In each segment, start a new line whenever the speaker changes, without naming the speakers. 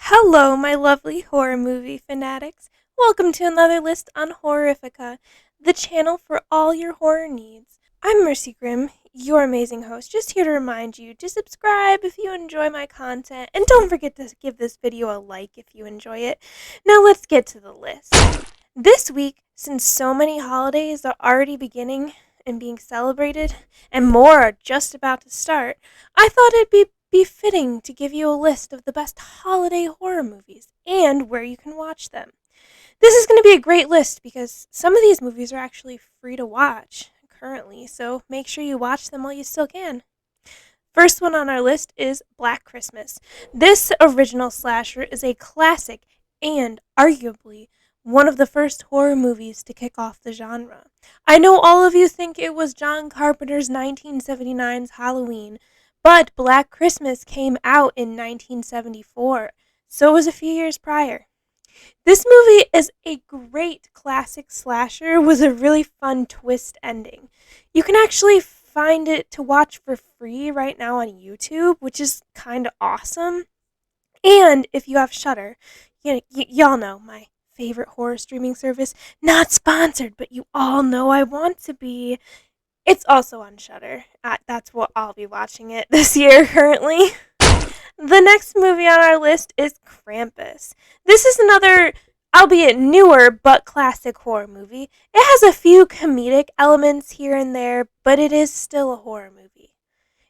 Hello, my lovely horror movie fanatics. Welcome to another list on Horrifica, the channel for all your horror needs. I'm Mercy Grimm, your amazing host, just here to remind you to subscribe if you enjoy my content, and don't forget to give this video a like if you enjoy it. Now let's get to the list. This week, since so many holidays are already beginning and being celebrated, and more are just about to start, I thought it'd be fitting to give you a list of the best holiday horror movies and where you can watch them. This is going to be a great list because some of these movies are actually free to watch currently, so make sure you watch them while you still can. First one on our list is Black Christmas. This original slasher is a classic and arguably one of the first horror movies to kick off the genre. I know all of you think it was John Carpenter's 1979's Halloween, but Black Christmas came out in 1974, so it was a few years prior. This movie is a great classic slasher with a really fun twist ending. You can actually find it to watch for free right now on YouTube, which is kind of awesome. And if you have Shudder, y'all know my favorite horror streaming service, not sponsored, but you all know I want to be. It's also on Shudder. That's what I'll be watching it this year currently. The next movie on our list is Krampus. This is another, albeit newer, but classic horror movie. It has a few comedic elements here and there, but it is still a horror movie.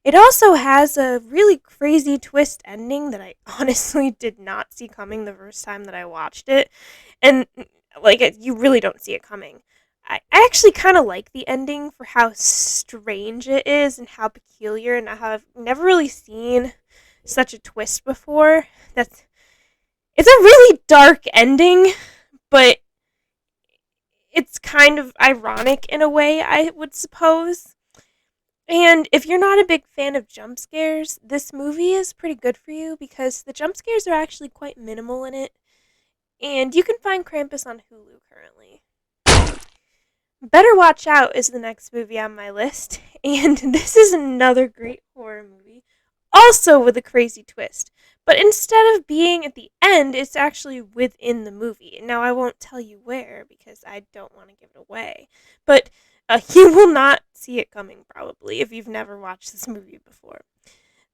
It also has a really crazy twist ending that I honestly did not see coming the first time that I watched it. And, you really don't see it coming. I actually kind of like the ending for how strange it is and how peculiar, and how I've never really seen such a twist before. It's a really dark ending, but it's kind of ironic in a way, I would suppose. And if you're not a big fan of jump scares, this movie is pretty good for you because the jump scares are actually quite minimal in it. And you can find Krampus on Hulu currently. Better Watch Out is the next movie on my list, and this is another great horror movie, also with a crazy twist. But instead of being at the end, it's actually within the movie. Now, I won't tell you where because I don't want to give it away, but you will not see it coming probably if you've never watched this movie before.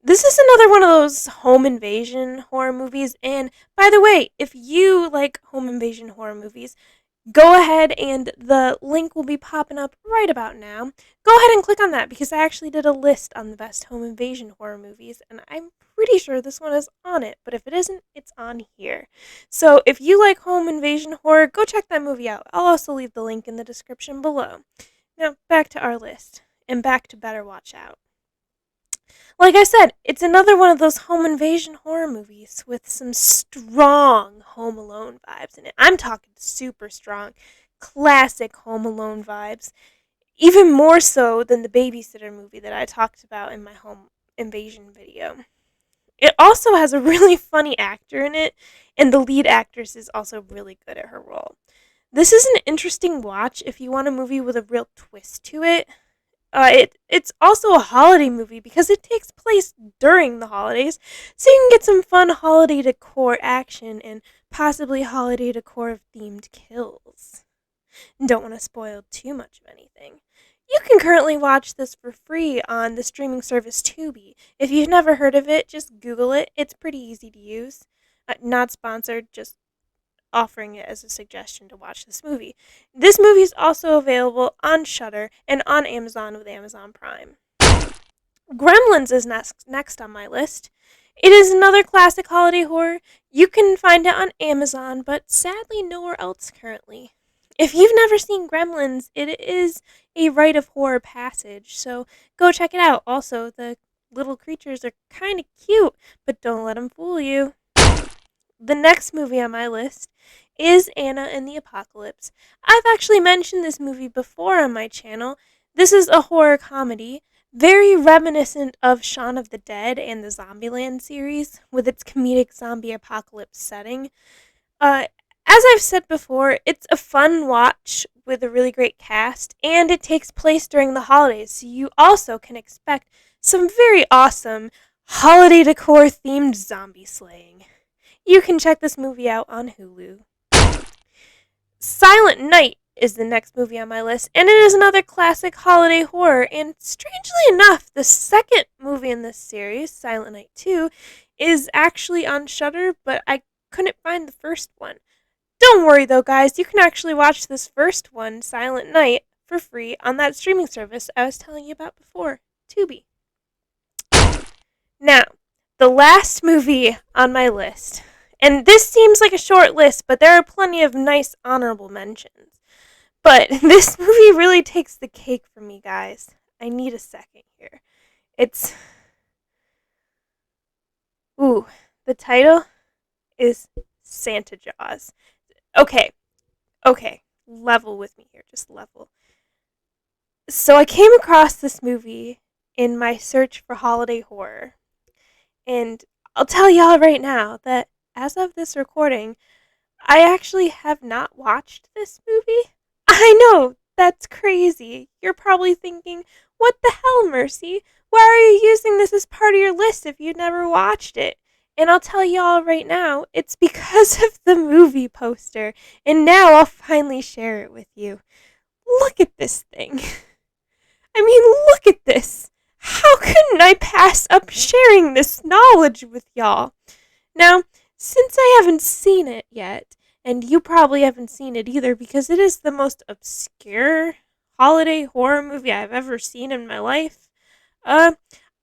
This is another one of those home invasion horror movies, and by the way, if you like home invasion horror movies, go ahead and the link will be popping up right about now. Go ahead and click on that because I actually did a list on the best home invasion horror movies, and I'm pretty sure this one is on it, but if it isn't, it's on here. So if you like home invasion horror, go check that movie out. I'll also leave the link in the description below. Now, back to our list, and back to Better Watch Out. Like I said, it's another one of those home invasion horror movies with some strong Home Alone vibes in it. I'm talking super strong, classic Home Alone vibes. Even more so than the babysitter movie that I talked about in my home invasion video. It also has a really funny actor in it, and the lead actress is also really good at her role. This is an interesting watch if you want a movie with a real twist to it. It's also a holiday movie because it takes place during the holidays, so you can get some fun holiday decor action and possibly holiday decor themed kills. Don't want to spoil too much of anything. You can currently watch this for free on the streaming service Tubi. If you've never heard of it, just Google it. It's pretty easy to use. Not sponsored, just offering it as a suggestion to watch this movie. This movie is also available on Shudder and on Amazon with Amazon Prime. Gremlins is next on my list. It is another classic holiday horror. You can find it on Amazon, but sadly nowhere else currently. If you've never seen Gremlins, it is a rite of horror passage, so go check it out. Also, the little creatures are kind of cute, but don't let them fool you. The next movie on my list is Anna and the Apocalypse. I've actually mentioned this movie before on my channel. This is a horror comedy, very reminiscent of Shaun of the Dead and the Zombieland series, with its comedic zombie apocalypse setting. As I've said before, it's a fun watch with a really great cast, and it takes place during the holidays, so you also can expect some very awesome holiday decor themed zombie slaying. you can check this movie out on Hulu. Silent Night is the next movie on my list, and it is another classic holiday horror, and strangely enough, the second movie in this series, Silent Night 2, is actually on Shudder, but I couldn't find the first one. Don't worry though, guys, you can actually watch this first one, Silent Night, for free on that streaming service I was telling you about before, Tubi. Now, the last movie on my list, and this seems like a short list, but there are plenty of nice honorable mentions. But this movie really takes the cake for me, guys. I need a second here. The title is Santa Jaws. Okay, level with me here, just level. So I came across this movie in my search for holiday horror. And I'll tell y'all right now that as of this recording, I actually have not watched this movie. I know, that's crazy. You're probably thinking, what the hell, Mercy? Why are you using this as part of your list if you never watched it? And I'll tell y'all right now, it's because of the movie poster. And now I'll finally share it with you. Look at this thing. I mean, look at this. How couldn't I pass up sharing this knowledge with y'all? Now, since I haven't seen it yet, and you probably haven't seen it either because it is the most obscure holiday horror movie I've ever seen in my life, I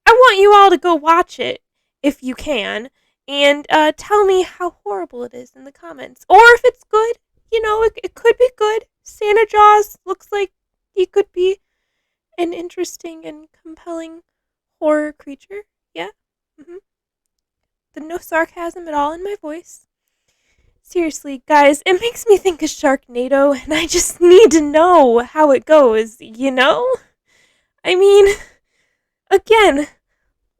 want you all to go watch it if you can, and tell me how horrible it is in the comments. Or if it's good, it could be good. Santa Jaws looks like he could be an interesting and compelling horror creature. Yeah. No sarcasm at all in my voice. Seriously, guys, it makes me think of Sharknado, and I just need to know how it goes, I mean, again,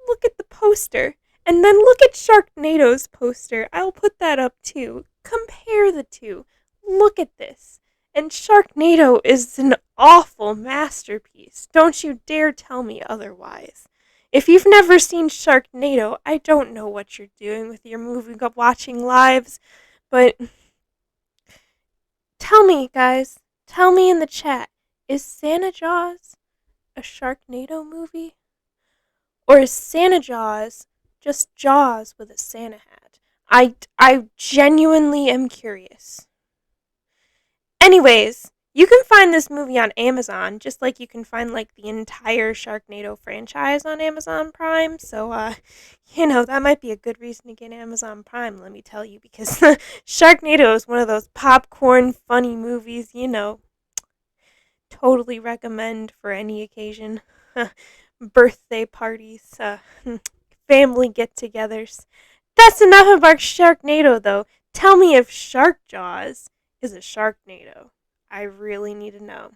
look at the poster, and then look at Sharknado's poster. I'll put that up too. Compare the two. Look at this. And Sharknado is an awful masterpiece. Don't you dare tell me otherwise. If you've never seen Sharknado, I don't know what you're doing with your movie watching lives, but tell me, guys. Tell me in the chat, is Santa Jaws a Sharknado movie? Or is Santa Jaws just Jaws with a Santa hat? I genuinely am curious. Anyways, you can find this movie on Amazon, just like you can find the entire Sharknado franchise on Amazon Prime. So, that might be a good reason to get Amazon Prime, let me tell you, because Sharknado is one of those popcorn funny movies, totally recommend for any occasion. Birthday parties, family get-togethers. That's enough about Sharknado, though. Tell me if Shark Jaws is a Sharknado. I really need to know.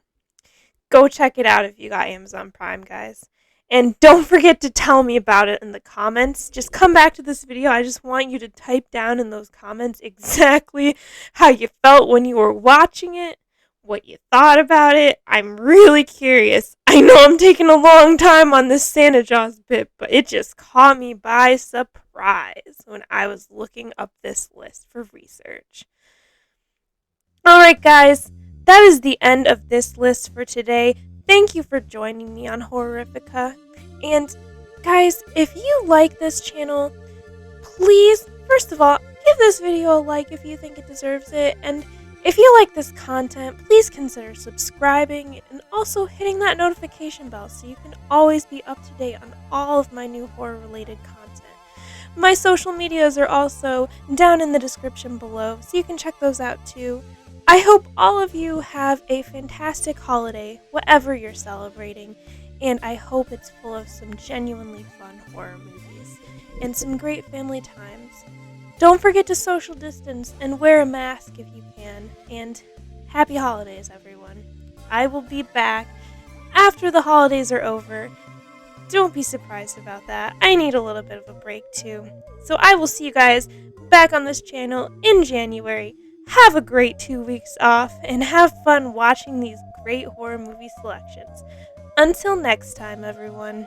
Go check it out if you got Amazon Prime, guys. And don't forget to tell me about it in the comments. Just come back to this video. I just want you to type down in those comments exactly how you felt when you were watching it, what you thought about it. I'm really curious. I know I'm taking a long time on this Santa Jaws bit, but it just caught me by surprise when I was looking up this list for research. Alright, guys, that is the end of this list for today. Thank you for joining me on Horrifica. And, guys, if you like this channel, please, first of all, give this video a like if you think it deserves it. And if you like this content, please consider subscribing and also hitting that notification bell so you can always be up to date on all of my new horror-related content. My social medias are also down in the description below, so you can check those out too. I hope all of you have a fantastic holiday, whatever you're celebrating, and I hope it's full of some genuinely fun horror movies and some great family times. Don't forget to social distance and wear a mask if you can, and happy holidays, everyone. I will be back after the holidays are over. Don't be surprised about that. I need a little bit of a break too. So I will see you guys back on this channel in January. Have a great 2 weeks off, and have fun watching these great horror movie selections. Until next time, everyone.